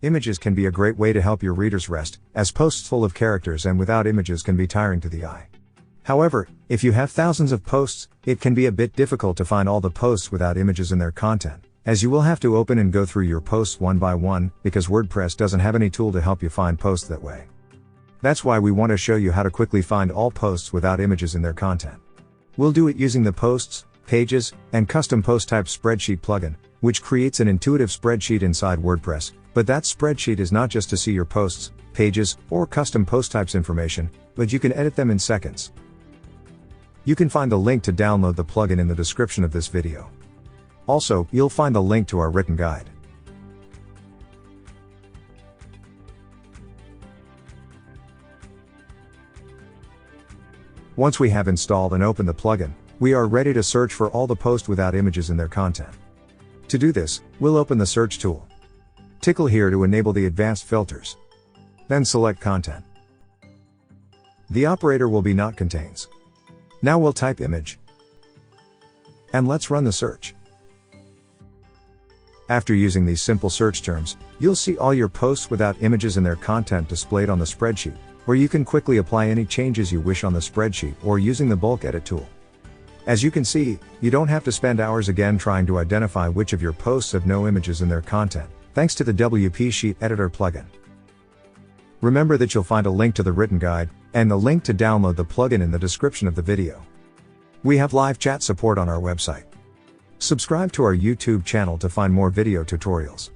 Images can be a great way to help your readers rest, as posts full of characters and without images can be tiring to the eye. However, if you have thousands of posts, it can be a bit difficult to find all the posts without images in their content, as you will have to open and go through your posts one by one, because WordPress doesn't have any tool to help you find posts that way. That's why we want to show you how to quickly find all posts without images in their content. We'll do it using the Posts, Pages, and Custom Post Type Spreadsheet plugin, which creates an intuitive spreadsheet inside WordPress, but that spreadsheet is not just to see your posts, pages, or custom post types information, but you can edit them in seconds. You can find the link to download the plugin in the description of this video. Also, you'll find the link to our written guide. Once we have installed and opened the plugin, we are ready to search for all the posts without images in their content. To do this, we'll open the search tool. Tickle here to enable the advanced filters. Then select Content. The operator will be not contains. Now we'll type image. And let's run the search. After using these simple search terms, you'll see all your posts without images in their content displayed on the spreadsheet, where you can quickly apply any changes you wish on the spreadsheet or using the bulk edit tool. As you can see, you don't have to spend hours again trying to identify which of your posts have no images in their content, thanks to the WP Sheet Editor plugin. Remember that you'll find a link to the written guide, and the link to download the plugin in the description of the video. We have live chat support on our website. Subscribe to our YouTube channel to find more video tutorials.